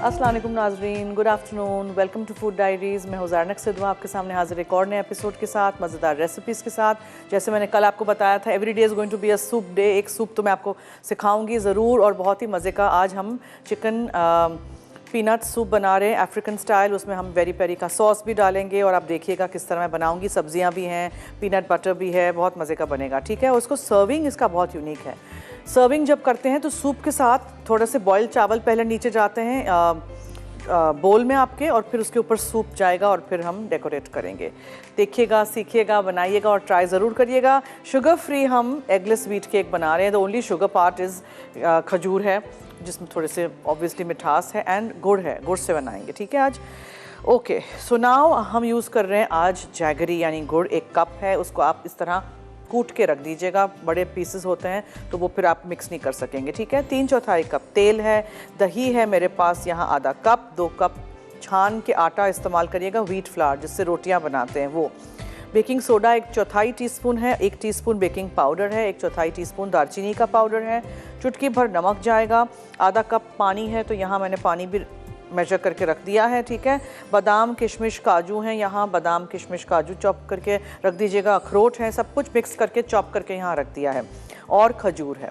अस्सलाम वालेकुम नाजरीन, good afternoon, welcome to Food Diaries. मैं हुज़ैर सिद्धवा आपके सामने हाजिर एक और नए एपिसोड के साथ, मज़ेदार रेसिपीज़ के साथ। जैसे मैंने कल आपको बताया था, every day is going to be a soup day. एक सूप तो मैं आपको सिखाऊंगी ज़रूर और बहुत ही मज़े का। आज हम चिकन पीनट सूप बना रहे हैं अफ्रीकन स्टाइल। उसमें हम वेरी पेरी का सॉस भी डालेंगे और आप देखिएगा किस तरह मैं बनाऊंगी। सब्जियां भी हैं, पीनट बटर भी है, बहुत मज़े का बनेगा। ठीक है, उसको सर्विंग इसका बहुत यूनिक है। सर्विंग जब करते हैं तो सूप के साथ थोड़े से बॉइल्ड चावल पहले नीचे जाते हैं बोल में आपके, और फिर उसके ऊपर सूप जाएगा और फिर हम डेकोरेट करेंगे। देखिएगा, सीखिएगा, बनाइएगा और ट्राई ज़रूर करिएगा। शुगर फ्री हम एगलेस व्हीट केक बना रहे हैं। The only sugar part is खजूर है, जिसमें थोड़े से ऑब्वियसली मिठास है, एंड गुड़ है, गुड़ से बनाएंगे। ठीक है आज। ओके, सो नाउ हम यूज़ कर रहे हैं आज जैगरी यानी गुड़। 1 कप है, उसको आप इस तरह कूट के रख दीजिएगा। बड़े पीसेस होते हैं तो वो फिर आप मिक्स नहीं कर सकेंगे। ठीक है, 3/4 कप तेल है। दही है मेरे पास यहाँ आधा कप। 2 कप छान के आटा इस्तेमाल करिएगा, व्हीट फ्लावर जिससे रोटियां बनाते हैं वो। बेकिंग सोडा 1/4 टीस्पून है। 1 टीस्पून बेकिंग पाउडर है। 1/4 टीस्पून दालचीनी का पाउडर है। चुटकी भर नमक जाएगा। आधा कप पानी है, तो यहाँ मैंने पानी भी मेजर करके रख दिया है। ठीक है, बादाम किशमिश काजू हैं यहाँ। बादाम किशमिश काजू चॉप करके रख दीजिएगा। अखरोट है, सब कुछ मिक्स करके चॉप करके यहाँ रख दिया है, और खजूर है।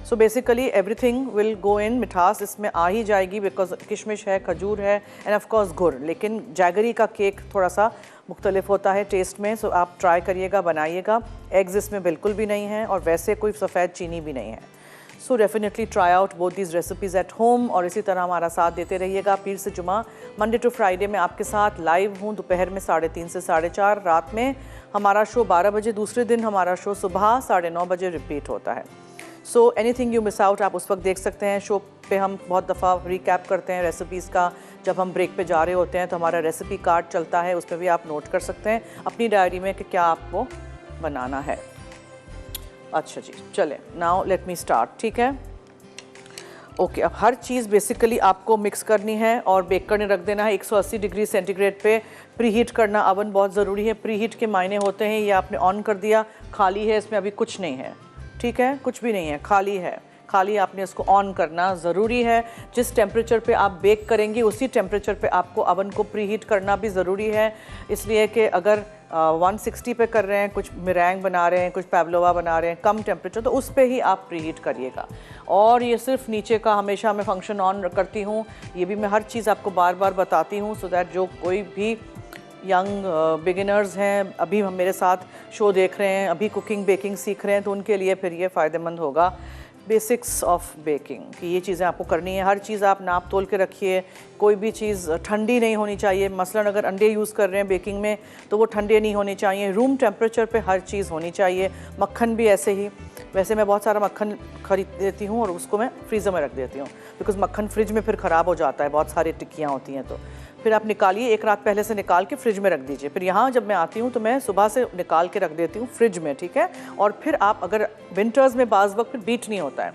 So basically everything will go in. मिठास इसमें आ ही जाएगी बिकॉज किशमिश है, खजूर है, एंड ऑफ कोर्स गुड़। लेकिन जैगरी का केक थोड़ा सा मुख्तलिफ होता है टेस्ट में, सो आप ट्राई करिएगा, बनाइएगा। एग्स इसमें बिल्कुल भी नहीं है और वैसे कोई सफ़ेद चीनी भी नहीं है। So definitely try out both these recipes at home, और इसी तरह हमारा साथ देते रहिएगा। पीर से जुमा, मंडे टू फ्राइडे में आपके साथ लाइव हूँ। दोपहर में 3:30 से 4:30, रात में हमारा शो 12 बजे। दूसरे दिन हमारा शो सुबह 9:30 बजे रिपीट होता है। So anything you miss out आप उस वक्त देख सकते हैं। शो पे हम बहुत दफ़ा रिकैप करते हैं रेसिपीज़ का। जब हम ब्रेक पे जा रहे होते हैं तो हमारा रेसिपी कार्ड चलता है, उस पर भी आप नोट कर सकते हैं अपनी डायरी में कि क्या आपको बनाना है। अच्छा जी, चलें, नाउ लेट मी स्टार्ट। ठीक है, ओके। अब हर चीज़ बेसिकली आपको मिक्स करनी है और बेक करने रख देना है 180 डिग्री सेंटीग्रेड पे। प्री हीट करना अवन बहुत ज़रूरी है। प्री हीट के मायने होते हैं ये आपने ऑन कर दिया, खाली है, इसमें अभी कुछ नहीं है। ठीक है, कुछ भी नहीं है, खाली है। खाली आपने इसको ऑन करना ज़रूरी है। जिस टेम्परेचर पे आप बेक करेंगे उसी टेम्परेचर पे आपको अवन को प्री हीट करना भी ज़रूरी है। इसलिए कि अगर 160 पे कर रहे हैं, कुछ मिरैंग बना रहे हैं, कुछ पैवलोवा बना रहे हैं, कम टेम्परेचर, तो उस पे ही आप प्री हीट करिएगा। और ये सिर्फ नीचे का हमेशा मैं फंक्शन ऑन करती हूँ। ये भी मैं हर चीज़ आपको बार बार बताती हूँ, सो दैट जो कोई भी यंग बिगिनर्स हैं, अभी हम मेरे साथ शो देख रहे हैं, अभी कुकिंग बेकिंग सीख रहे हैं, तो उनके लिए फिर ये फ़ायदेमंद होगा। बेसिक्स ऑफ बेकिंग की ये चीज़ें आपको करनी है। हर चीज़ आप नाप तोल के रखिए। कोई भी चीज़ ठंडी नहीं होनी चाहिए। मसलन अगर अंडे यूज़ कर रहे हैं बेकिंग में तो वो ठंडे नहीं होने चाहिए। रूम टेम्परेचर पे हर चीज़ होनी चाहिए। मक्खन भी ऐसे ही। वैसे मैं बहुत सारा मक्खन खरीद देती हूँ और उसको मैं फ्रीज़र में रख देती हूँ, बिकॉज़ मक्खन फ्रिज में फिर ख़राब हो जाता है, बहुत सारी टिक्कियाँ होती हैं। तो फिर आप निकालिए, 1 रात पहले से निकाल के फ्रिज में रख दीजिए। फिर यहाँ जब मैं आती हूँ तो मैं सुबह से निकाल के रख देती हूँ फ्रिज में। ठीक है, और फिर आप अगर विंटर्स में बाज़ वक्त फिर बीट नहीं होता है,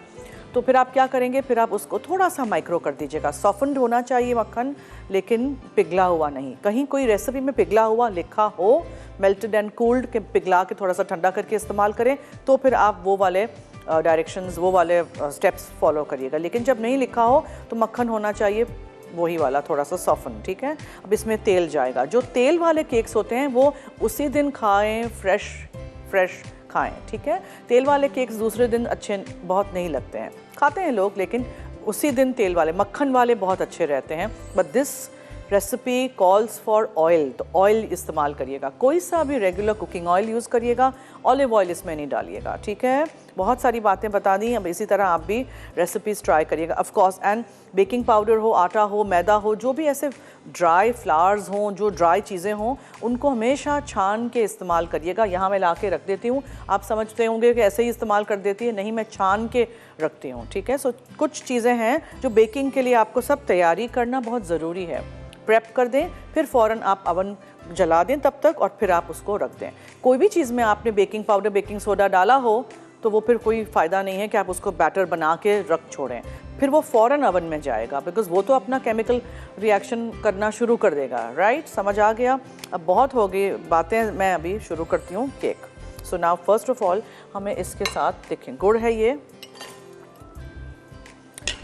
तो फिर आप क्या करेंगे, फिर आप उसको थोड़ा सा माइक्रो कर दीजिएगा। सॉफ्टन्ड होना चाहिए मक्खन, लेकिन पिघला हुआ नहीं। कहीं कोई रेसिपी में पिघला हुआ लिखा हो, मेल्टेड एंड कूल्ड, के पिघला के थोड़ा सा ठंडा करके इस्तेमाल करें, तो फिर आप वो वाले डायरेक्शंस, वो वाले स्टेप्स फॉलो करिएगा। लेकिन जब नहीं लिखा हो तो मक्खन होना चाहिए वही वाला, थोड़ा सा सॉफ्टन। ठीक है, अब इसमें तेल जाएगा। जो तेल वाले केक्स होते हैं वो उसी दिन खाएँ, फ्रेश खाएं। ठीक है, तेल वाले केक्स दूसरे दिन अच्छे बहुत नहीं लगते हैं। खाते हैं लोग, लेकिन उसी दिन तेल वाले, मक्खन वाले बहुत अच्छे रहते हैं। But this recipe calls for oil, तो ऑयल इस्तेमाल करिएगा। कोई सा भी रेगुलर कुकिंग ऑयल यूज़ करिएगा, ऑलिव ऑयल इसमें नहीं डालिएगा। ठीक है, बहुत सारी बातें बता दी। अब इसी तरह आप भी रेसिपीज़ ट्राई करिएगा। Of course, and baking powder हो, आटा हो, मैदा हो, जो भी ऐसे ड्राई फ्लावर्स हों, जो ड्राई चीज़ें हों, उनको हमेशा छान के इस्तेमाल करिएगा। यहाँ मैं ला के रख देती हूँ। आप समझते होंगे कि ऐसे ही इस्तेमाल कर देती है, नहीं, मैं छान के रखती हूँ। ठीक है, सो कुछ चीज़ें हैं जो बेकिंग के लिए आपको सब तैयारी करना बहुत ज़रूरी है। प्रेप कर दें, फिर फ़ौरन आप अवन जला दें तब तक, और फिर आप उसको रख दें। कोई भी चीज़ में आपने बेकिंग पाउडर, बेकिंग सोडा डाला हो तो वो फिर कोई फ़ायदा नहीं है कि आप उसको बैटर बना के रख छोड़ें, फिर वो फ़ौरन अवन में जाएगा, बिकॉज़ वो तो अपना केमिकल रिएक्शन करना शुरू कर देगा। राइट, समझ आ गया? अब बहुत हो गई बातें, मैं अभी शुरू करती हूँ cake. So now first of all हमें इसके साथ, देखें गुड़ है ये,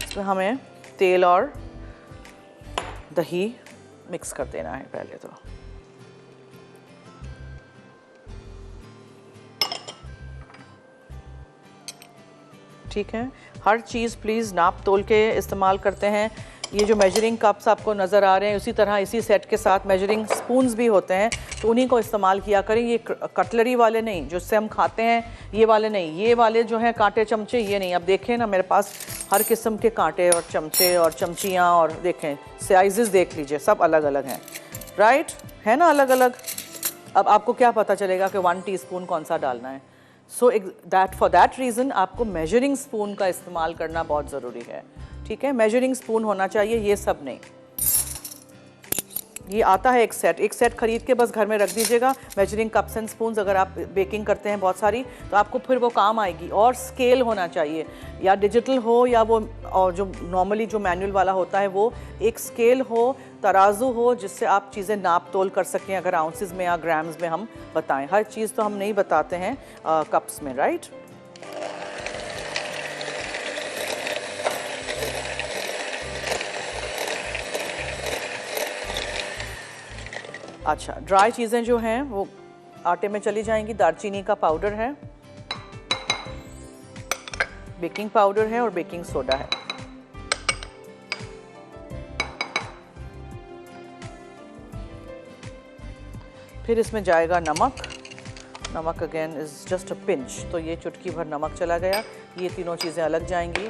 इसमें हमें तेल और दही मिक्स कर देना है पहले तो। ठीक है, हर चीज़ प्लीज़ नाप तोल के इस्तेमाल करते हैं। ये जो मेजरिंग कप्स आपको नज़र आ रहे हैं, उसी तरह इसी सेट के साथ मेजरिंग स्पून्स भी होते हैं, तो उन्हीं को इस्तेमाल किया करें। ये कटलरी वाले नहीं, जिससे हम खाते हैं, ये वाले नहीं। ये वाले जो हैं कांटे चमचे, ये नहीं। अब देखें ना, मेरे पास हर किस्म के कांटे और चमचे और चमचियाँ, और देखें साइजेस देख लीजिए, सब अलग अलग हैं, राइट, है ना, अलग अलग। अब आपको क्या पता चलेगा कि 1 टीस्पून कौन सा डालना है? सो फॉर दैट रीज़न आपको मेजरिंग स्पून का इस्तेमाल करना बहुत ज़रूरी है। ठीक है, मेजरिंग स्पून होना चाहिए, ये सब नहीं। ये आता है एक सेट खरीद के बस घर में रख दीजिएगा। मेजरिंग कप्स एंड स्पून्स, अगर आप बेकिंग करते हैं बहुत सारी, तो आपको फिर वो काम आएगी। और स्केल होना चाहिए, या डिजिटल हो या वो, और जो नॉर्मली जो मैनुअल वाला होता है वो। एक स्केल हो, तराजू हो, जिससे आप चीज़ें नाप तोल कर सकें, अगर आउंसेस में या ग्राम्स में हम बताएं। हर चीज़ तो हम नहीं बताते हैं कप्स में, राइट। अच्छा, ड्राई चीज़ें जो हैं वो आटे में चली जाएंगी। दालचीनी का पाउडर है, बेकिंग पाउडर है और बेकिंग सोडा है। फिर इसमें जाएगा नमक। नमक again is just a pinch, तो ये चुटकी भर नमक चला गया। ये तीनों चीज़ें अलग जाएंगी।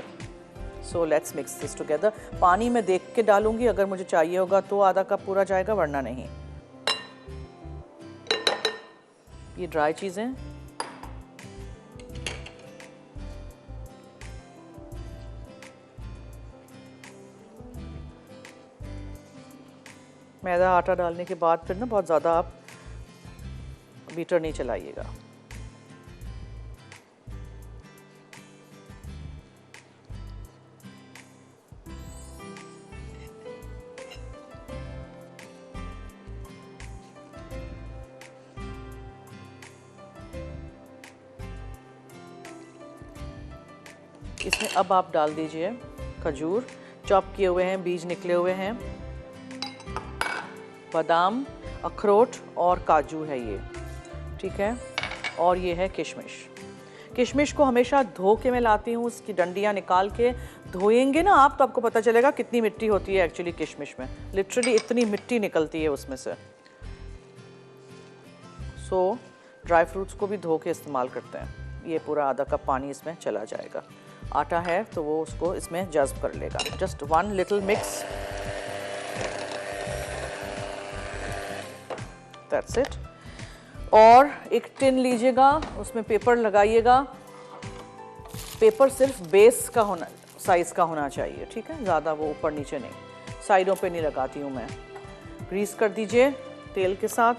So let's mix this together. पानी में देख के डालूंगी, अगर मुझे चाहिए होगा तो आधा कप पूरा जाएगा, वरना नहीं। ये ड्राई चीज़ें, मैदा आटा डालने के बाद फिर ना बहुत ज़्यादा आप बीटर नहीं चलाइएगा। इसमें अब आप डाल दीजिए खजूर, चॉप किए हुए हैं, बीज निकले हुए हैं, बादाम, अखरोट और काजू है ये। ठीक है, और ये है किशमिश। किशमिश को हमेशा धो के मैं लाती हूँ, उसकी डंडियाँ निकाल के। धोएंगे ना आप तो आपको पता चलेगा कितनी मिट्टी होती है एक्चुअली किशमिश में। लिटरली इतनी मिट्टी निकलती है उसमें से। सो ड्राई फ्रूट्स को भी धो के इस्तेमाल करते हैं। ये पूरा आधा कप पानी इसमें चला जाएगा। आटा है तो वो उसको इसमें जज्ब कर लेगा। Just 1 little mix, that's it. और एक टिन लीजिएगा, उसमें पेपर लगाइएगा। पेपर सिर्फ बेस का होना, साइज का होना चाहिए, ठीक है, ज़्यादा वो ऊपर नीचे नहीं। साइडों पे नहीं लगाती हूँ मैं। ग्रीस कर दीजिए तेल के साथ।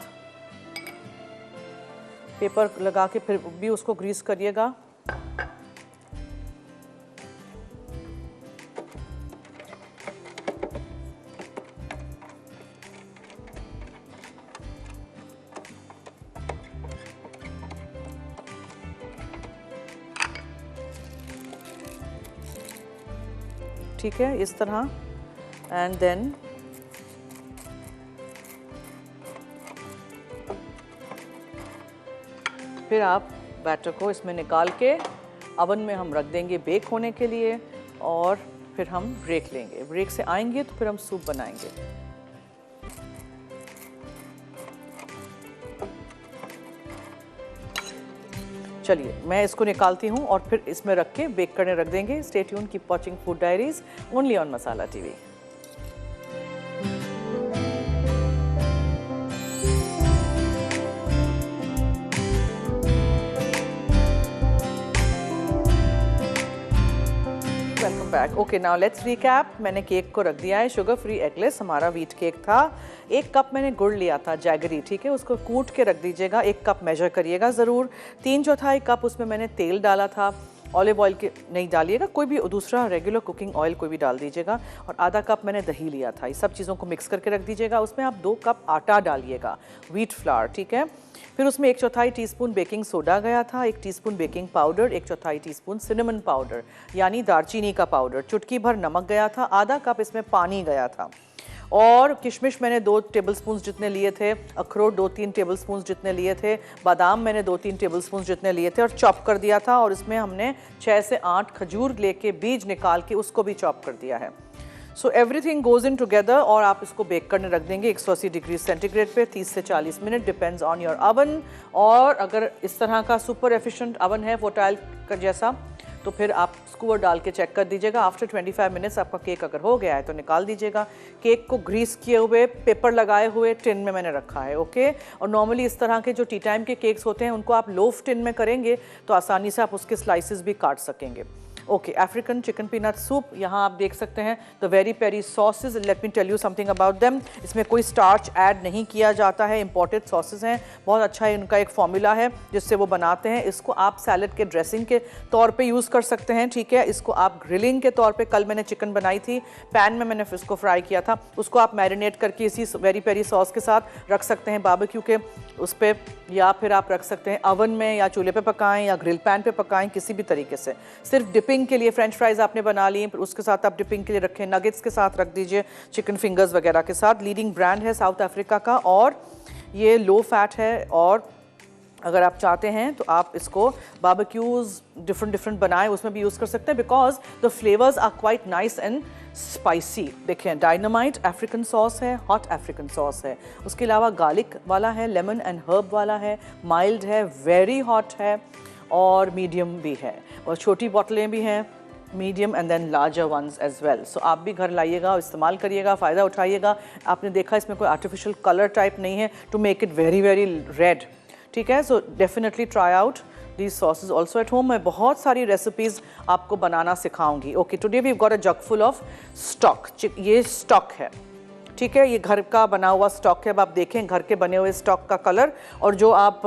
पेपर लगा के फिर भी उसको ग्रीस करिएगा। ठीक है, इस तरह। एंड देन फिर आप बैटर को इसमें निकाल के अवन में हम रख देंगे बेक होने के लिए, और फिर हम ब्रेक लेंगे। ब्रेक से आएंगे तो फिर हम सूप बनाएंगे। चलिए मैं इसको निकालती हूँ और फिर इसमें रख के बेक करने रख देंगे। Stay tune, keep watching Food diaries only on masala TV. Welcome back. Okay, now let's recap. मैंने केक को रख दिया है शुगर फ्री एगलेस, हमारा व्हीट केक था। 1 कप मैंने गुड़ लिया था जैगरी, ठीक है, उसको कूट के रख दीजिएगा। 1 कप मेजर करिएगा ज़रूर। 3/4 कप उसमें मैंने तेल डाला था। ऑलिव ऑयल के नहीं डालिएगा, कोई भी दूसरा रेगुलर कुकिंग ऑयल कोई भी डाल दीजिएगा। और आधा कप मैंने दही लिया था। ये सब चीज़ों को मिक्स करके रख दीजिएगा। उसमें आप 2 कप आटा डालिएगा, व्हीट फ्लावर, ठीक है। फिर उसमें 1/4 टीस्पून बेकिंग सोडा गया था, 1 teaspoon baking powder, 1/4 teaspoon cinnamon powder यानी दालचीनी का पाउडर, चुटकी भर नमक गया था, आधा कप इसमें पानी गया था। और किशमिश मैंने 2 टेबलस्पून जितने लिए थे, अखरोट 2-3 टेबलस्पून जितने लिए थे, बादाम मैंने 2-3 टेबलस्पून जितने लिए थे और चॉप कर दिया था। और इसमें हमने 6 से 8 खजूर लेके बीज निकाल के उसको भी चॉप कर दिया है। So everything goes in together और आप इसको बेक करने रख देंगे 180 डिग्री सेंटीग्रेड पे 30 से 40 minute, depends on your oven. और अगर इस तरह का सुपर एफिशिएंट अवन है वोटाइल का जैसा, तो फिर आप स्कूवर डाल के चेक कर दीजिएगा। आफ्टर 25 मिनट्स आपका केक अगर हो गया है तो निकाल दीजिएगा। केक को ग्रीस किए हुए, पेपर लगाए हुए टिन में मैंने रखा है, ओके। और नॉर्मली इस तरह के जो टी टाइम के केक्स होते हैं उनको आप लोफ टिन में करेंगे तो आसानी से आप उसके स्लाइसेस भी काट सकेंगे। Okay, African chicken peanut soup यहाँ आप देख सकते हैं। The Veri Peri sauces, let me tell you something about them. इसमें कोई स्टार्च ऐड नहीं किया जाता है, इंपोर्टेड सॉसेज हैं। बहुत अच्छा है, इनका एक फॉर्मूला है जिससे वो बनाते हैं। इसको आप सैलड के ड्रेसिंग के तौर पे यूज़ कर सकते हैं, ठीक है। इसको आप ग्रिलिंग के तौर पे, कल मैंने चिकन बनाई थी, पैन में मैंने इसको फ्राई किया था, उसको आप मैरिनेट करके इसी वेरी पेरी सॉस के साथ रख सकते हैं बारबेक्यू के उस पर, या फिर आप रख सकते हैं अवन में या चूल्हे पे पकाएं या ग्रिल पैन पे पकाएं, किसी भी तरीके से। सिर्फ डिपिंग के लिए फ्रेंच फ्राइज आपने बना ली, फिर उसके साथ आप डिपिंग के लिए रखें, नगेट्स के साथ रख दीजिए, चिकन फिंगर्स वगैरह के साथ। लीडिंग ब्रांड है साउथ अफ्रीका का और ये लो फैट है। और अगर आप चाहते हैं तो आप इसको बारबेक्यूज डिफरेंट बनाएं, उसमें भी यूज़ कर सकते हैं, because the flavours are quite nice and spicy. देखें, डायनामाइट अफ्रीकन सॉस है, हॉट अफ्रीकन सॉस है, उसके अलावा गार्लिक वाला है, लेमन एंड हर्ब वाला है, माइल्ड है, वेरी हॉट है और मीडियम भी है। और छोटी बोतलें भी हैं, medium and then larger ones as well. So आप भी घर लाइएगा, इस्तेमाल करिएगा, फ़ायदा उठाइएगा। आपने देखा इसमें कोई आर्टिफिशियल कलर टाइप नहीं है to make it very very red, ठीक है। So definitely try out these sausage also at home. मैं बहुत सारी रेसिपीज़ आपको बनाना सिखाऊंगी। Okay, today we got a jug full of stock. ये स्टॉक है, ठीक है, ये घर का बना हुआ स्टॉक है। अब आप देखें घर के बने हुए स्टॉक का कलर और जो आप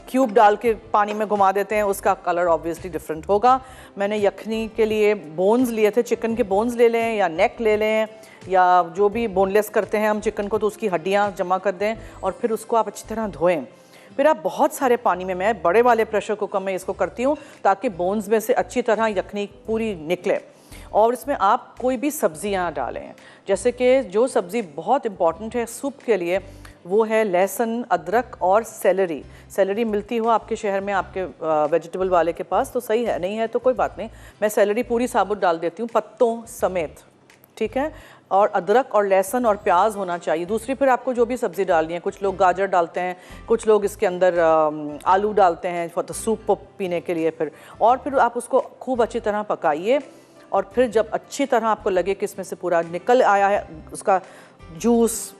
क्यूब डाल के पानी में घुमा देते हैं उसका कलर ऑब्वियसली डिफरेंट होगा। मैंने यखनी के लिए बोन्स लिए थे, चिकन के बोन्स ले लें या नेक ले लें या जो भी बोनलेस करते हैं हम चिकन को, तो उसकी हड्डियाँ जमा कर दें और फिर उसको आप अच्छी तरह धोएं। फिर आप बहुत सारे पानी में, मैं बड़े वाले प्रेशर कुकर में इसको करती हूँ ताकि बोन्स में से अच्छी तरह यखनी पूरी निकले। और इसमें आप कोई भी सब्जियां डालें, जैसे कि जो सब्ज़ी बहुत इंपॉर्टेंट है सूप के लिए वो है लहसुन, अदरक और सेलरी। सेलरी मिलती हो आपके शहर में, आपके वेजिटेबल वाले के पास तो सही है, नहीं है तो कोई बात नहीं। मैं सेलरी पूरी साबुत डाल देती हूँ पत्तों समेत, ठीक है। और अदरक और लहसुन और प्याज होना चाहिए। दूसरी फिर आपको जो भी सब्ज़ी डालनी है, कुछ लोग गाजर डालते हैं, कुछ लोग इसके अंदर आलू डालते हैं फॉर द सूप पीने के लिए। फिर आप उसको खूब अच्छी तरह पकाइए और फिर जब अच्छी तरह आपको लगे कि इसमें से पूरा निकल आया है उसका जूस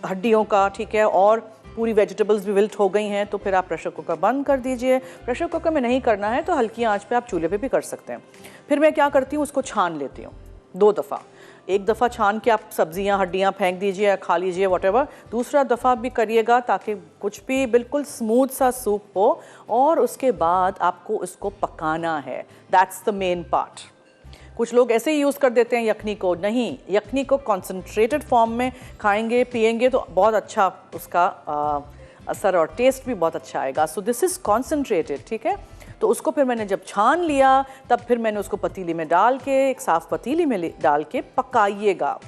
हड्डियों का, ठीक है, और पूरी वेजिटेबल्स भी विल्ट हो गई हैं, तो फिर आप प्रेशर कुकर बंद कर दीजिए। प्रेशर कुकर में नहीं करना है तो हल्की आंच पे आप चूल्हे पे भी कर सकते हैं। फिर मैं क्या करती हूँ, उसको छान लेती हूँ 2 दफ़ा। एक दफ़ा छान के आप सब्जियां हड्डियां फेंक दीजिए या खा लीजिए व्हाटएवर। दूसरा दफ़ा भी करिएगा ताकि कुछ भी बिल्कुल स्मूथ सा सूप हो। और उसके बाद आपको इसको पकाना है, दैट्स द मेन पार्ट। कुछ लोग ऐसे ही यूज़ कर देते हैं यखनी को, नहीं, यखनी को कॉन्सेंट्रेटेड फॉर्म में खाएंगे पिएंगे तो बहुत अच्छा उसका असर और टेस्ट भी बहुत अच्छा आएगा। सो दिस इज़ कॉन्सेंट्रेटेड, ठीक है। तो उसको फिर मैंने जब छान लिया तब फिर मैंने उसको पतीली में डाल के, एक साफ़ पतीली में डाल के पकाइएगा।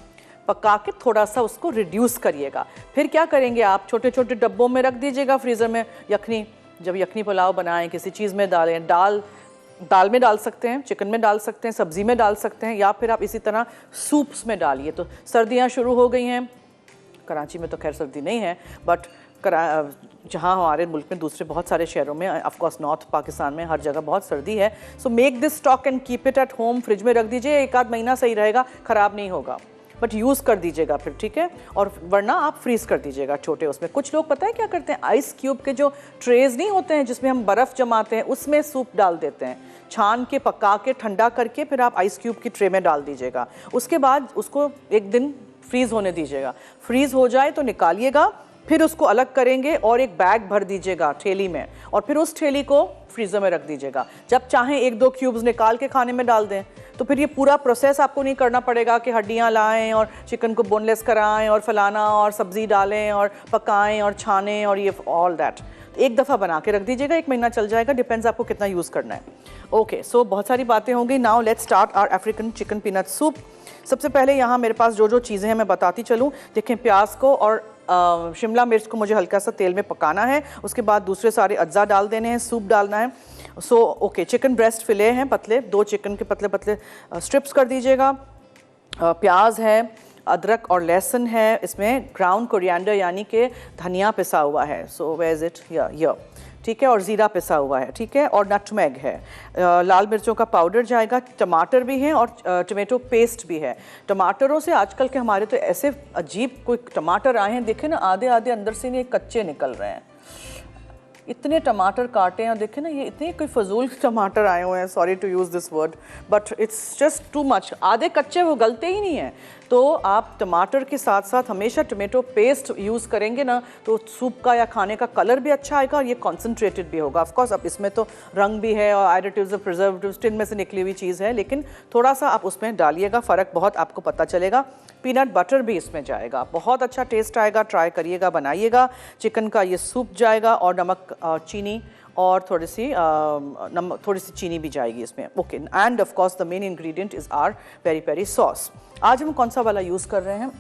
पका के थोड़ा सा उसको रिड्यूस करिएगा। फिर क्या करेंगे, आप छोटे छोटे डब्बों में रख दीजिएगा फ्रीज़र में। यखनी, जब यखनी पुलाव बनाएं किसी चीज़ में डालें, दाल में डाल सकते हैं, चिकन में डाल सकते हैं, सब्ज़ी में डाल सकते हैं, या फिर आप इसी तरह सूप्स में डालिए। तो सर्दियाँ शुरू हो गई हैं, कराची में तो खैर सर्दी नहीं है, बट जहाँ हमारे मुल्क में दूसरे बहुत सारे शहरों में, ऑफ कोर्स नॉर्थ पाकिस्तान में हर जगह बहुत सर्दी है। So make this stock and keep it at home, fridge में रख दीजिए, 1 आध महीना सही रहेगा, ख़राब नहीं होगा, बट यूज़ कर दीजिएगा फिर, ठीक है। और वरना आप फ्रीज़ कर दीजिएगा छोटे उसमें। कुछ लोग पता है क्या करते हैं, आइस क्यूब के जो ट्रेज़ नहीं होते हैं जिसमें हम बर्फ़ जमाते हैं, उसमें सूप डाल देते हैं, छान के पका के ठंडा करके फिर आप आइस क्यूब की ट्रे में डाल दीजिएगा। उसके बाद उसको 1 दिन फ्रीज़ होने दीजिएगा। फ्रीज़ हो जाए तो निकालिएगा, फिर उसको अलग करेंगे और एक बैग भर दीजिएगा ठेली में, और फिर उस ठेली को फ्रीज़र में रख दीजिएगा। जब चाहें 1-2 क्यूब्स निकाल के खाने में डाल दें, तो फिर ये पूरा प्रोसेस आपको नहीं करना पड़ेगा कि हड्डियां लाएं और चिकन को बोनलेस कराएं और फलाना और सब्ज़ी डालें और पकाएं और छानें और ये ऑल दैट। एक दफ़ा बना के रख दीजिएगा, 1 महीना चल जाएगा, डिपेंड्स आपको कितना यूज़ करना है। ओके, सो बहुत सारी बातें होंगी। Now let's start our African chicken peanut soup. सबसे पहले यहाँ मेरे पास जो जो चीज़ें हैं मैं बताती चलूँ। देखें, प्याज को और शिमला मिर्च को मुझे हल्का सा तेल में पकाना है, उसके बाद दूसरे सारे अज्जा डाल देने हैं, सूप डालना है। सो ओके, चिकन ब्रेस्ट फिले हैं पतले, 2 चिकन के पतले पतले स्ट्रिप्स कर दीजिएगा। प्याज है, अदरक और लहसुन है, इसमें ग्राउंड कोरिएंडर यानी कि धनिया पिसा हुआ है, सो वेयर इज इट, या ठीक है, और ज़ीरा पिसा हुआ है, ठीक है, और नटमेग है, लाल मिर्चों का पाउडर जाएगा, टमाटर भी हैं और टमाटो पेस्ट भी है। टमाटरों से आजकल के हमारे तो ऐसे अजीब कोई टमाटर आए हैं, देखे ना, आधे आधे अंदर से नहीं कच्चे निकल रहे हैं। इतने टमाटर काटे हैं और देखे ना, ये इतने कोई फजूल टमाटर आए हुए हैं, sorry to use this word but it's just too much. आधे कच्चे वो गलते ही नहीं हैं। तो आप टमाटर के साथ साथ हमेशा टमाटो पेस्ट यूज़ करेंगे ना, तो सूप का या खाने का कलर भी अच्छा आएगा और ये कॉन्सेंट्रेटेड भी होगा। ऑफकोर्स अब इसमें तो रंग भी है और एडिटिव्स और प्रिजर्वेटिव्स टिन में से निकली हुई चीज़ है, लेकिन थोड़ा सा आप उसमें डालिएगा, फ़र्क बहुत आपको पता चलेगा। पीनट बटर भी इसमें जाएगा, बहुत अच्छा टेस्ट आएगा, ट्राई करिएगा, बनाइएगा। चिकन का ये सूप जाएगा और नमक, चीनी और थोड़ी सी चीनी भी जाएगी इसमें। Okay, and of course the main ingredient is our peri peri sauce. आज हम कौन सा वाला यूज़ कर रहे हैं?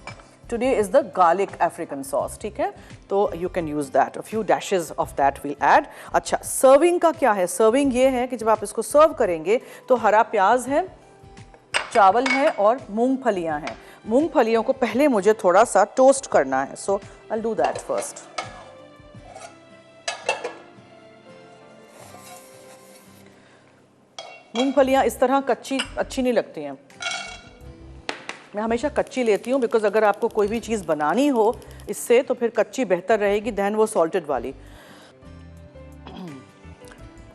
Today is the garlic African sauce, ठीक है, तो you can use that, a few dashes of that will add. अच्छा, सर्विंग का क्या है? सर्विंग ये है कि जब आप इसको सर्व करेंगे तो हरा प्याज है, चावल है और मूंगफलियाँ हैं। मूंगफलियों को पहले मुझे थोड़ा सा टोस्ट करना है, so I will do that first. मूंगफलियाँ इस तरह कच्ची अच्छी नहीं लगती हैं, मैं हमेशा कच्ची लेती हूँ, बिकॉज अगर आपको कोई भी चीज़ बनानी हो इससे तो फिर कच्ची बेहतर रहेगी दैन वो सॉल्टेड वाली।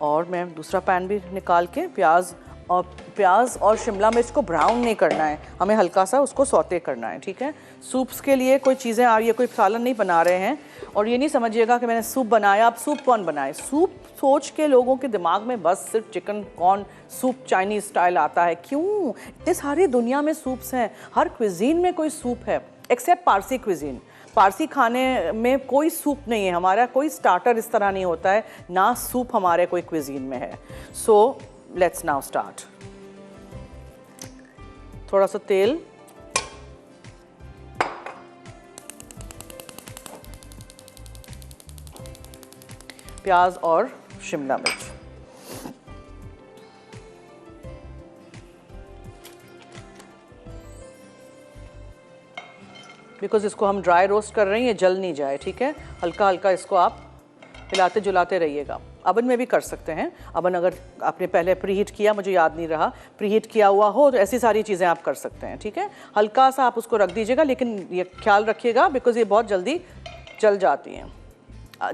और मैं दूसरा पैन भी निकाल के प्याज और शिमला मिर्च को ब्राउन नहीं करना है, हमें हल्का सा उसको सौते करना है, ठीक है। सूप्स के लिए कोई चीज़ें आ रही है, कोई सालन नहीं बना रहे हैं, और ये नहीं समझिएगा कि मैंने सूप बनाया। अब सूप कौन बनाए? सूप सोच के लोगों के दिमाग में बस सिर्फ chicken corn soup Chinese style आता है। क्यों? इतने सारी दुनिया में सूप्स हैं, हर क्विजीन में कोई सूप है एक्सेप्ट पारसी क्विजीन। पारसी खाने में कोई सूप नहीं है, हमारा कोई स्टार्टर इस तरह नहीं होता है, ना सूप हमारे कोई क्विजीन में है। So let's now start. थोड़ा सा तेल, प्याज और शिमला मिर्च, बिकॉज इसको हम ड्राई रोस्ट कर रहे हैं, ये जल नहीं जाए, ठीक है। हल्का हल्का इसको आप हिलाते जुलाते रहिएगा। अवन में भी कर सकते हैं, अवन अगर आपने पहले प्रीहीट किया, मुझे याद नहीं रहा, प्रीहीट किया हुआ हो तो ऐसी सारी चीज़ें आप कर सकते हैं, ठीक है। हल्का सा आप उसको रख दीजिएगा, लेकिन ये ख्याल रखिएगा बिकॉज ये बहुत जल्दी जल जाती हैं।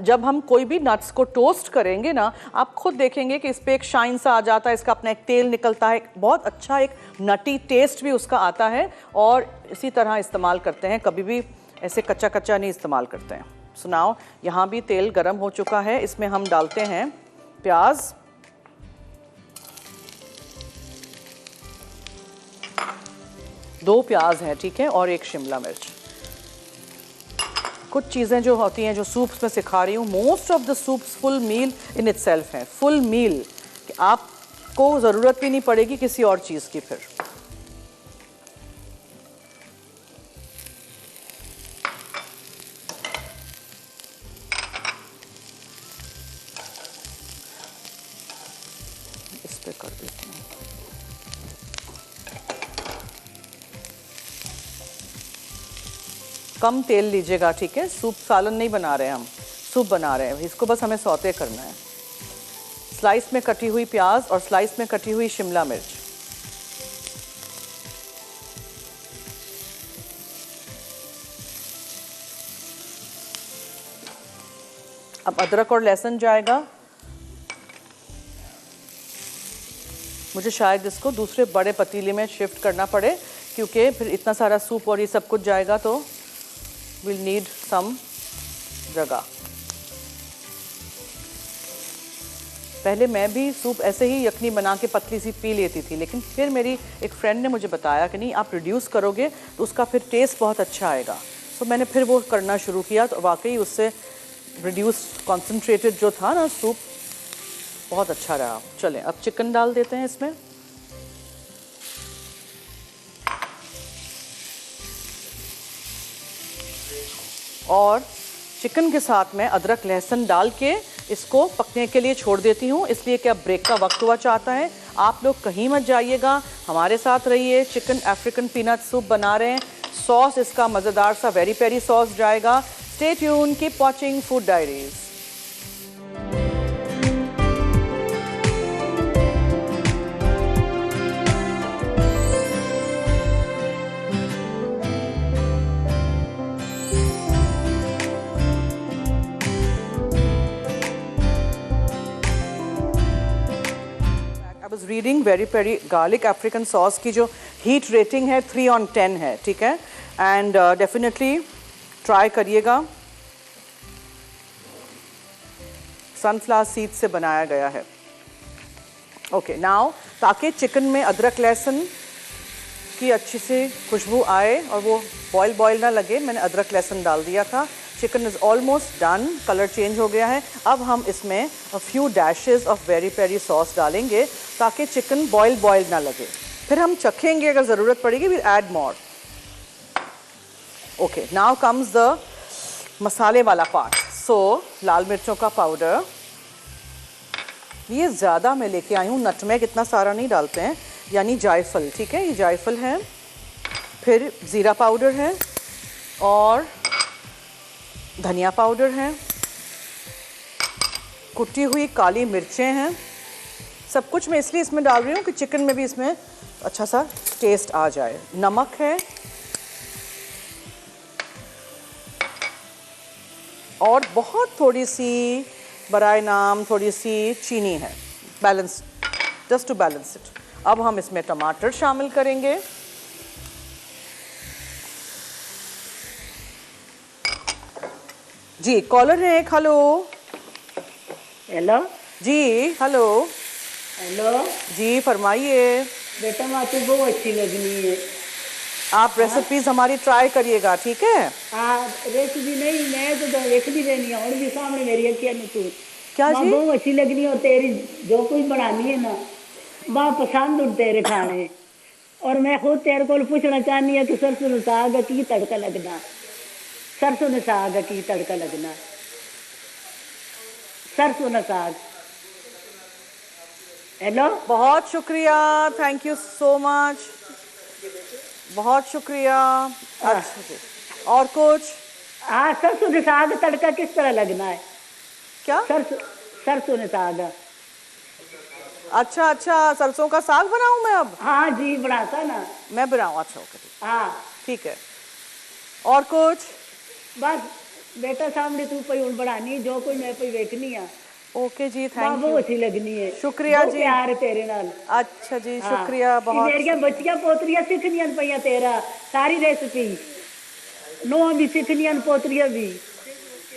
जब हम कोई भी नट्स को टोस्ट करेंगे ना, आप खुद देखेंगे कि इस पर एक शाइन सा आ जाता है, इसका अपना एक तेल निकलता है, बहुत अच्छा एक नटी टेस्ट भी उसका आता है, और इसी तरह इस्तेमाल करते हैं, कभी भी ऐसे कच्चा कच्चा नहीं इस्तेमाल करते हैं। सुनाओ, यहाँ भी तेल गरम हो चुका है, इसमें हम डालते हैं प्याज, दो प्याज हैं, ठीक है, और एक शिमला मिर्च। कुछ चीज़ें जो होती हैं जो सूप्स में सिखा रही हूँ, most of the soups full meal in itself है, फुल मील, कि आपको ज़रूरत भी नहीं पड़ेगी किसी और चीज़ की। फिर इस पे कर देती हूँ। कम तेल लीजिएगा, ठीक है, सूप सालन नहीं बना रहे हैं हम, सूप बना रहे हैं, इसको बस हमें सौते करना है। स्लाइस में कटी हुई प्याज और स्लाइस में कटी हुई शिमला मिर्च, अब अदरक और लहसुन जाएगा। मुझे शायद इसको दूसरे बड़े पतीले में शिफ्ट करना पड़े, क्योंकि फिर इतना सारा सूप और ये सब कुछ जाएगा तो विल नीड सम जगह। पहले मैं भी सूप ऐसे ही यखनी बना के पतली सी पी लेती थी, लेकिन फिर मेरी एक फ्रेंड ने मुझे बताया कि नहीं, आप रिड्यूस करोगे तो उसका फिर टेस्ट बहुत अच्छा आएगा। तो मैंने फिर वो करना शुरू किया, तो वाकई उससे रिड्यूस्ड कॉन्सेंट्रेटेड जो था ना सूप, बहुत अच्छा रहा। चलें अब चिकन डाल देते हैं इसमें। और चिकन के साथ में अदरक लहसुन डाल के इसको पकने के लिए छोड़ देती हूँ, इसलिए कि अब ब्रेक का वक्त हुआ चाहता है। आप लोग कहीं मत जाइएगा, हमारे साथ रहिए। चिकन अफ्रीकन पीनट सूप बना रहे हैं, सॉस इसका मज़ेदार सा वेरी पेरी सॉस जाएगा। Stay tune, keep watching Food Diaries. was reading Veri Peri garlic African sauce की जो हीट रेटिंग है 3/10 है, ठीक है। एंड डेफिनेटली ट्राई करिएगा। सनफ्लावर सीड से बनाया गया है। ओके नाउ, ताकि चिकन में अदरक लहसुन की अच्छी से खुशबू आए और वो बॉयल ना लगे, मैंने अदरक लहसुन डाल दिया था। Chicken is almost done, colour change हो गया है। अब हम इसमें a few dashes of Veri Peri sauce डालेंगे ताकि चिकन बॉयल ना लगे। फिर हम चखेंगे, अगर ज़रूरत पड़ेगी will add more. Okay now comes the मसाले वाला पार्ट। सो लाल मिर्चों का पाउडर, ये ज़्यादा मैं लेके आई हूँ, नटमेग इतना सारा नहीं डालते हैं, यानी जायफल, ठीक है, ये जायफल है। फिर ज़ीरा पाउडर है और धनिया पाउडर है, कुटी हुई काली मिर्चें हैं। सब कुछ मैं इसलिए इसमें डाल रही हूँ कि चिकन में भी इसमें अच्छा सा टेस्ट आ जाए। नमक है और बहुत थोड़ी सी बराए नाम थोड़ी सी चीनी है, balance, just to balance it. अब हम इसमें टमाटर शामिल करेंगे। जी कॉलर है एक। हेलो हेलो जी, हेलो हेलो जी, फरमाइए। बेटा माँ तो बहुत अच्छी लगनी है। आप रेसिपीज हमारी ट्राई करिएगा, ठीक है। हाँ रेसिपी नहीं, मैं तो देख भी रहनी है और भी सामने मेरी अखियाँ में तू क्या माँ जी? बहुत अच्छी लगनी और तेरी जो कुछ बनानी है ना माँ पसंद उड़ तेरे खाने। और मैं खुद तेरे को पूछना चाहनी है कि सरसों ने साग की तड़का लगना, सरसों ने साग की तड़का लगना, सरसों ने साग। हेलो बहुत शुक्रिया, थैंक यू सो मच, बहुत शुक्रिया। अच्छा जी, और कुछ? हाँ सरसों ने साग तड़का किस तरह लगना है? क्या? सरसों ने साग। अच्छा अच्छा, सरसों का साग बनाऊं मैं अब? हाँ जी बनाता ना मैं बनाऊं? अच्छा ओके, हाँ ठीक है। और कुछ? बस बेटा सामने तू पई उन बढ़ानी जो कोई मैं पई देखनी है। ओके जी, माँ थैंक बहुत यू, अच्छी लगनी है, शुक्रिया बहुत जी। प्यार है तेरे नाल। अच्छा जी, हाँ। शुक्रिया बहुत। मेरिया बच्चियां पोतरियां सीखनियां पईया तेरा सारी रेसिपी, नोआ भी सीखनियां पोतरियां भी।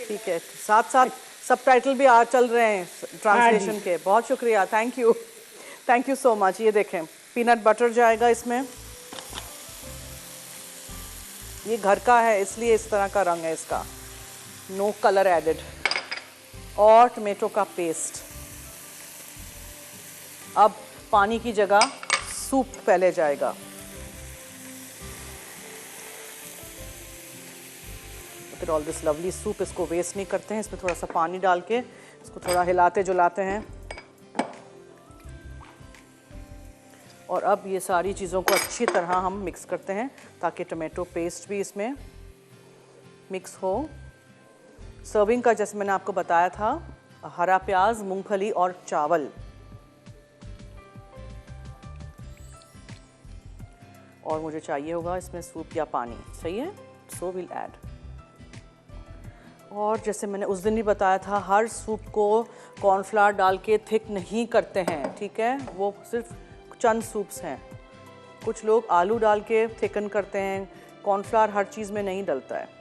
ठीक है, साथ साथ सबटाइटल भी आ चल रहे हैं ट्रांसलेशन के। बहुत शुक्रिया, thank you, thank you so much. ये देखें पीनट बटर जाएगा इसमें, ये घर का है इसलिए इस तरह का रंग है इसका, नो कलर एडेड। और टमेटो का पेस्ट। अब पानी की जगह सूप पहले जाएगा। फिर ऑल दिस लवली सूप, इसको वेस्ट नहीं करते हैं, इसमें थोड़ा सा पानी डाल के इसको थोड़ा हिलाते जुलाते हैं। और अब ये सारी चीज़ों को अच्छी तरह हम मिक्स करते हैं ताकि टमाटो पेस्ट भी इसमें मिक्स हो। सर्विंग का जैसे मैंने आपको बताया था, हरा प्याज, मूंगफली और चावल। और मुझे चाहिए होगा इसमें सूप या पानी, सही है, सो विल ऐड। और जैसे मैंने उस दिन भी बताया था, हर सूप को कॉर्नफ्लावर डाल के थिक नहीं करते हैं, ठीक है, वो सिर्फ चंद सूप्स हैं। कुछ लोग आलू डाल के थिकन करते हैं, कॉर्नफ्लावर हर चीज़ में नहीं डलता है।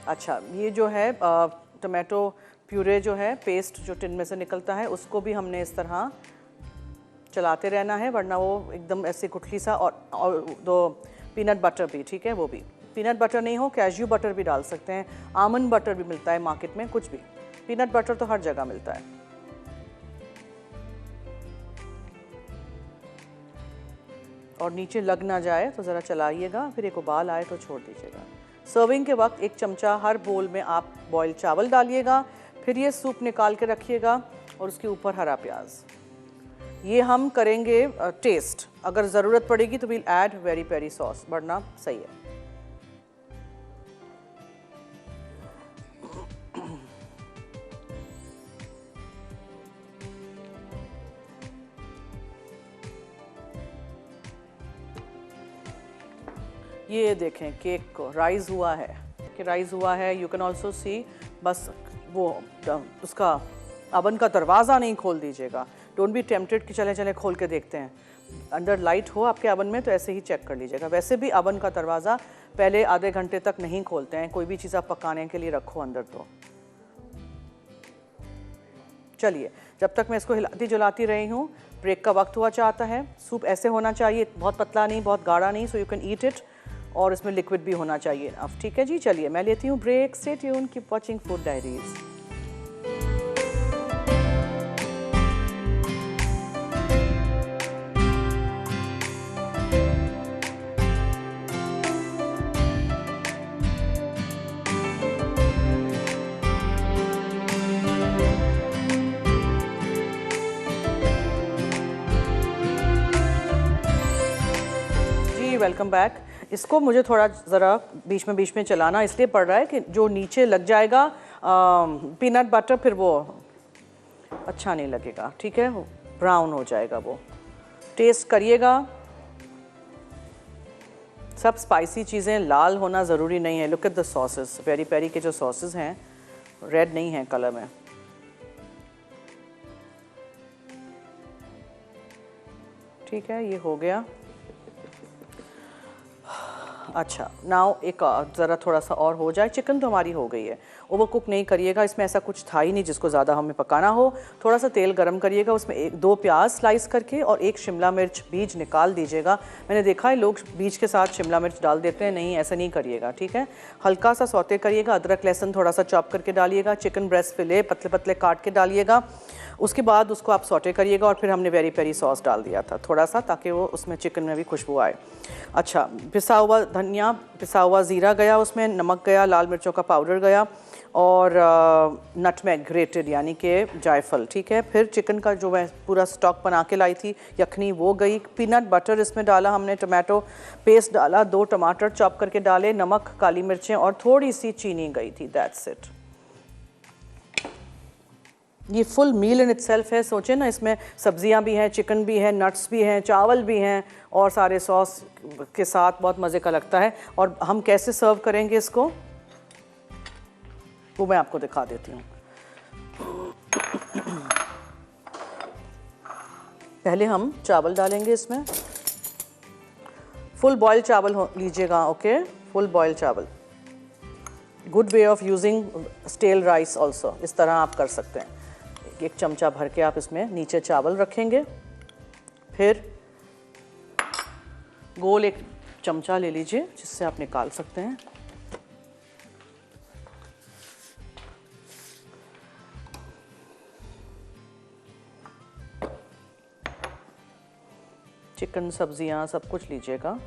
अच्छा, ये जो है टमाटो प्यूरे जो है, पेस्ट जो टिन में से निकलता है, उसको भी हमने इस तरह चलाते रहना है, वरना वो एकदम ऐसे गुठली सा। और दो पीनट बटर भी, ठीक है, वो भी। पीनट बटर नहीं हो, कैश्यू बटर भी डाल सकते हैं, आमंड बटर भी मिलता है मार्केट में, कुछ भी। पीनट बटर तो हर जगह मिलता है। और नीचे लग ना जाए तो ज़रा चलाइएगा, फिर एक उबाल आए तो छोड़ दीजिएगा। सर्विंग के वक्त 1 चमचा हर बोल में आप बॉयल चावल डालिएगा, फिर ये सूप निकाल के रखिएगा और उसके ऊपर हरा प्याज। ये हम करेंगे टेस्ट, अगर ज़रूरत पड़ेगी तो we'll add Veri Peri sauce, वरना सही है। ये देखें केक को राइज हुआ है कि राइज हुआ है। यू कैन ऑल्सो सी, बस वो उसका अवन का दरवाज़ा नहीं खोल दीजिएगा। डोंट बी टेम्पटेड कि चले चले खोल के देखते हैं। अंदर लाइट हो आपके अवन में तो ऐसे ही चेक कर लीजिएगा। वैसे भी अवन का दरवाज़ा पहले आधे घंटे तक नहीं खोलते हैं, कोई भी चीज़ आप पकाने के लिए रखो अंदर तो। चलिए, जब तक मैं इसको हिलाती जुलाती रही हूँ, ब्रेक का वक्त हुआ चाहता है। सूप ऐसे होना चाहिए, बहुत पतला नहीं, बहुत गाढ़ा नहीं, so you can eat it, और इसमें लिक्विड भी होना चाहिए। अब ठीक है जी, चलिए मैं लेती हूँ break. Stay tune, keep watching Food Diaries. Welcome back. इसको मुझे थोड़ा ज़रा बीच में चलाना इसलिए पड़ रहा है कि जो नीचे लग जाएगा पीनट बटर, फिर वो अच्छा नहीं लगेगा, ठीक है, ब्राउन हो जाएगा वो। टेस्ट करिएगा। सब स्पाइसी चीज़ें लाल होना ज़रूरी नहीं है। Look at the sauces, peri peri के जो सॉसेस हैं रेड नहीं है कलर में। ठीक है, ये हो गया। अच्छा, नाउ एक ज़रा थोड़ा सा और हो जाए। चिकन तो हमारी हो गई है, ओवर कुक नहीं करिएगा। इसमें ऐसा कुछ था ही नहीं जिसको ज़्यादा हमें पकाना हो। थोड़ा सा तेल गरम करिएगा, उसमें 2 प्याज स्लाइस करके और 1 शिमला मिर्च बीज निकाल दीजिएगा। मैंने देखा है लोग बीज के साथ शिमला मिर्च डाल देते हैं, नहीं ऐसा नहीं करिएगा, ठीक है। हल्का सा सौते करिएगा। अदरक लहसुन थोड़ा सा चॉप करके डालिएगा। चिकन ब्रेस्ट फिले पतले पतले काट के डालिएगा। उसके बाद उसको आप सौटे करिएगा और फिर हमने वेरी पेरी सॉस डाल दिया था थोड़ा सा, ताकि वो उसमें चिकन में भी खुशबू आए। अच्छा, पिसा हुआ धनिया, पिसा हुआ ज़ीरा गया उसमें, नमक गया, लाल मिर्चों का पाउडर गया और नटमेग ग्रेटेड यानी कि जायफल, ठीक है। फिर चिकन का जो मैं पूरा स्टॉक बना के लाई थी यखनी, वो गई। पीनट बटर इसमें डाला हमने, टमाटो पेस्ट डाला, 2 टमाटर चॉप करके डाले, नमक, काली मिर्चें और थोड़ी सी चीनी गई थी। That's it. ये फुल मील इन इटसेल्फ है। सोचें ना, इसमें सब्जियां भी हैं, चिकन भी है, नट्स भी हैं, चावल भी हैं और सारे सॉस के साथ बहुत मज़े का लगता है। और हम कैसे सर्व करेंगे इसको वो मैं आपको दिखा देती हूँ। पहले हम चावल डालेंगे इसमें। फुल बॉयल चावल लीजिएगा, ओके, फुल बॉयल चावल। Good way of using stale rice also, इस तरह आप कर सकते हैं। 1 चमचा भर के आप इसमें नीचे चावल रखेंगे। फिर गोल 1 चमचा ले लीजिए जिससे आप निकाल सकते हैं। चिकन, सब्जियां, सब कुछ लीजिएगा।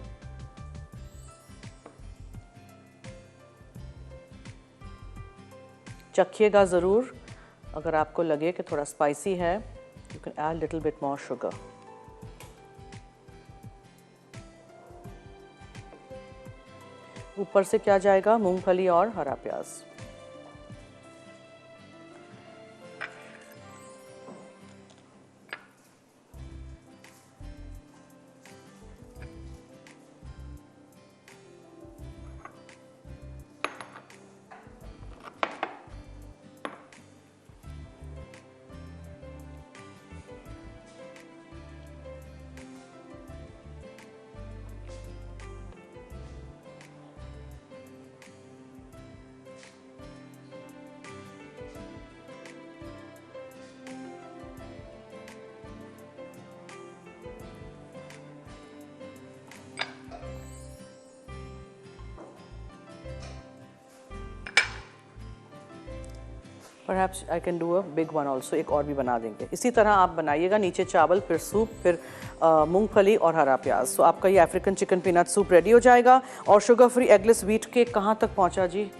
चखिएगा ज़रूर, अगर आपको लगे कि थोड़ा स्पाइसी है you can add little bit more sugar. ऊपर से क्या जाएगा, मूंगफली और हरा प्याज। Perhaps I can do a big one also, एक और भी बना देंगे। इसी तरह आप बनाइएगा, नीचे चावल, फिर सूप, फिर मूंगफली और हरा प्याज। सो आपका ये African chicken peanut soup ready हो जाएगा। और sugar free eggless wheat cake कहाँ तक पहुँचा जी,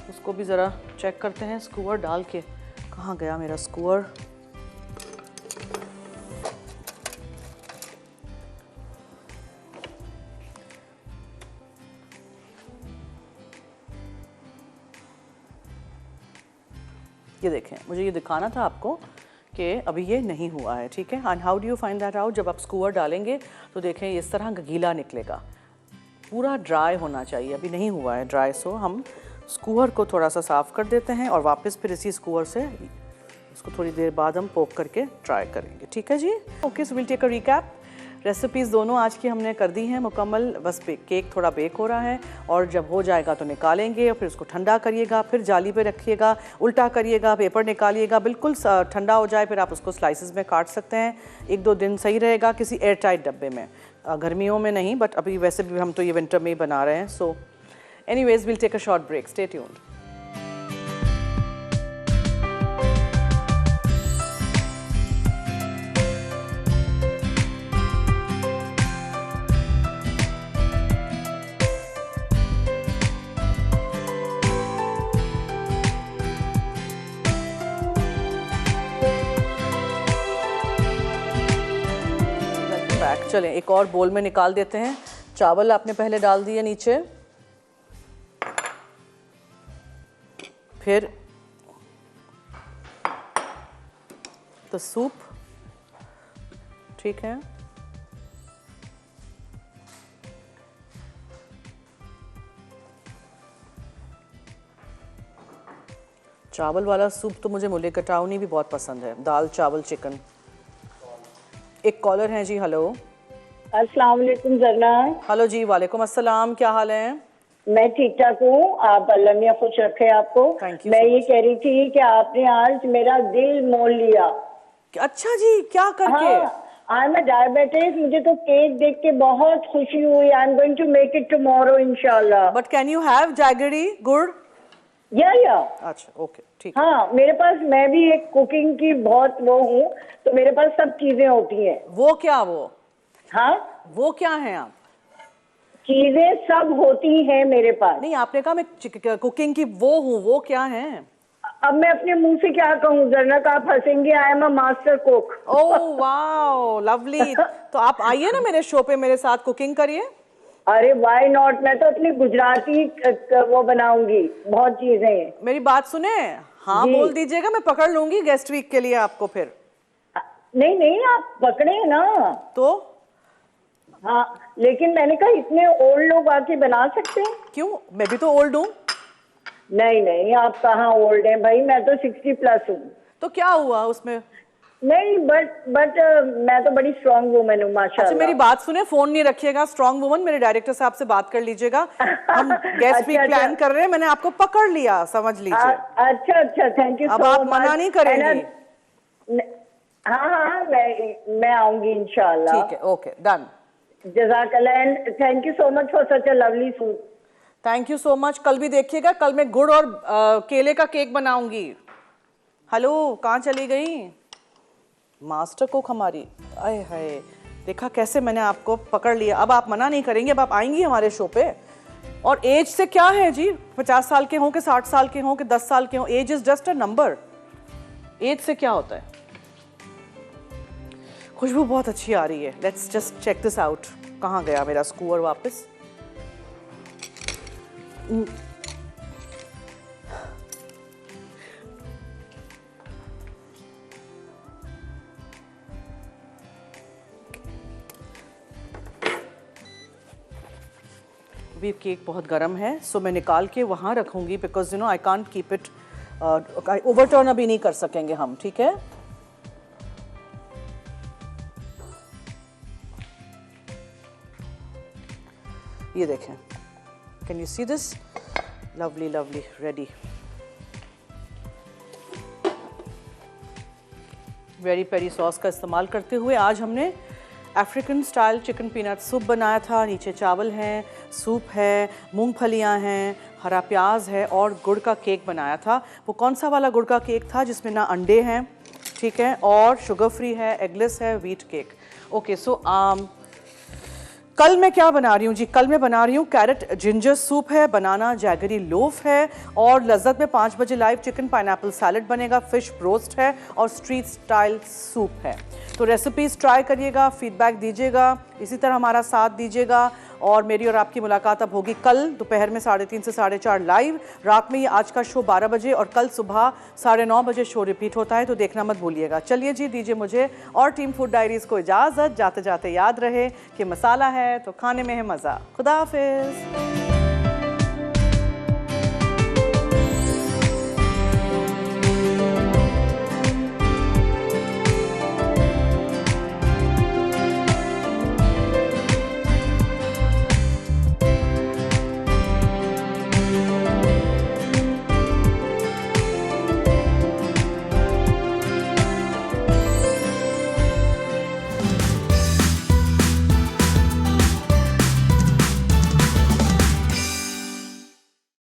उसको भी ज़रा चेक करते हैं। स्कूअर डाल के, कहाँ गया मेरा स्कूअर? ये देखें, मुझे ये दिखाना था आपको कि अभी ये नहीं हुआ है, ठीक है। And how do you find that out? जब आप स्कूअर डालेंगे तो देखें इस तरह गीला निकलेगा, पूरा ड्राई होना चाहिए। अभी नहीं हुआ है ड्राई, सो हम स्कूअर को थोड़ा सा साफ़ कर देते हैं और वापस फिर इसी स्कूअर से इसको थोड़ी देर बाद हम पोक करके ट्राई करेंगे, ठीक है जी। Okay, so will take a recap. Recipes दोनों आज की हमने कर दी हैं मुकम्मल, बस केक थोड़ा बेक हो रहा है और जब हो जाएगा तो निकालेंगे और फिर उसको ठंडा करिएगा, फिर जाली पे रखिएगा, उल्टा करिएगा, पेपर निकालिएगा, बिल्कुल ठंडा हो जाए फिर आप उसको स्लाइसेस में काट सकते हैं। 1-2 दिन सही रहेगा किसी एयर टाइट डब्बे में, गर्मियों में नहीं, बट अभी वैसे भी हम तो ये विंटर में ही बना रहे हैं। So anyways will take a short break, stay tuned. चलें एक और बोल में निकाल देते हैं। चावल आपने पहले डाल दिए नीचे, फिर तो सूप, ठीक है, चावल वाला सूप तो मुझे मुले कटाउनी भी बहुत पसंद है, दाल चावल चिकन। एक कॉलर हैं जी, हेलो। अस्सलाम वालेकुम जरना। हेलो जी, वालेकुम अस्सलाम, क्या हाल है? मैं ठीक ठाक हूँ, आप अल्लाह मियां खुश रखे आपको। Thank you मैं so ये much. कह रही थी कि आपने आज मेरा दिल मोल लिया। अच्छा जी, क्या करके? हाँ, आई एम डायबिटिक, मुझे तो केक देख के बहुत खुशी हुई। I am going to make it tomorrow इंशाल्लाह। But can you have jaggery gur? या अच्छा, ओके, ठीक। हाँ, मेरे पास, मैं भी एक कुकिंग की बहुत वो हूँ, तो मेरे पास सब चीजें होती हैं। वो क्या? वो हाँ, वो क्या है आप? चीजें सब होती हैं मेरे पास। नहीं, आपने कहा मैं कुकिंग की वो हूँ, वो क्या है? अब मैं अपने मुंह से क्या कहूँ जरनक, आप हंसेंगे। I am a master cook. Oh wow, lovely. तो आप आइए ना मेरे शो पे, मेरे साथ कुकिंग करिए। अरे वाई नॉट, मैं तो अपनी गुजराती वो बनाऊंगी, बहुत चीजें हैं। मेरी बात सुने, हाँ जी। बोल दीजिएगा, मैं पकड़ लूंगी गेस्ट वीक के लिए आपको फिर। नहीं नहीं, आप पकड़े ना तो हाँ, लेकिन मैंने कहा इतने ओल्ड लोग आके बना सकते हैं? क्यों, मैं भी तो ओल्ड हूँ। नहीं नहीं, आप कहाँ ओल्ड हैं भाई, मैं तो 60+ हूँ। तो क्या हुआ उसमें? नहीं, बट मैं तो बड़ी स्ट्रांग वुमेन हूँ माशाल्लाह। अच्छा मेरी बात सुने, फोन नहीं रखिएगा, स्ट्रांग वुमन, मेरे डायरेक्टर साहब से बात कर लीजिएगा, हम गेस्ट वीक प्लान कर रहे हैं, मैंने आपको पकड़ लिया, समझ लीजिए। अच्छा अच्छा, थैंक यू। अब आप मना नहीं करेंगी? हाँ हाँ, मैं आऊंगी इंशाल्लाह। ठीक है, ओके, डन। जज़ाकल्लाह and thank you so much for such a lovely soup. Thank you so much. कल भी देखिएगा, कल मैं गुड़ और केले का केक बनाऊंगी। हेलो, कहाँ चली गई मास्टर कुक हमारी? आए हाय, देखा कैसे मैंने आपको पकड़ लिया। अब आप मना नहीं करेंगी, अब आप आएंगी हमारे शो पे। और एज से क्या है जी, 50 साल के हों कि 60 साल के हों कि 10 साल के हों, age is just a number. Age से क्या होता है। खुशबू बहुत अच्छी आ रही है, let's just check this out. कहाँ गया मेरा स्कूअर वापस? अभी केक बहुत गर्म है, सो मैं निकाल के वहाँ रखूँगी, because you know I can't keep it, overturn अभी नहीं कर सकेंगे हम, ठीक है। ये देखें, can you see this, lovely lovely, ready. Veri Peri sauce का इस्तेमाल करते हुए आज हमने African style chicken peanut soup बनाया था। नीचे चावल हैं, सूप है, मूंगफलियां हैं, हरा प्याज है और गुड़ का केक बनाया था। वो कौन सा वाला गुड़ का केक था जिसमें ना अंडे हैं, ठीक है, और शुगर फ्री है, एगलेस है, व्हीट केक। ओके, सो कल मैं क्या बना रही हूँ जी? कल मैं बना रही हूँ कैरेट जिंजर सूप है, बनाना जैगरी लोफ है, और लज्जत में 5 बजे लाइव चिकन पाइनएप्पल सैलड बनेगा, फिश रोस्ट है और स्ट्रीट स्टाइल सूप है। तो रेसिपीज ट्राई करिएगा, फीडबैक दीजिएगा, इसी तरह हमारा साथ दीजिएगा। और मेरी और आपकी मुलाकात अब होगी कल दोपहर में 3:30 से 4:30 लाइव। रात में ये आज का शो 12 बजे और कल सुबह 9:30 बजे शो रिपीट होता है, तो देखना मत भूलिएगा। चलिए जी, दीजिए मुझे और टीम फूड डायरीज को इजाज़त। जाते जाते याद रहे कि मसाला है तो खाने में है मज़ा। खुदा हाफिज़।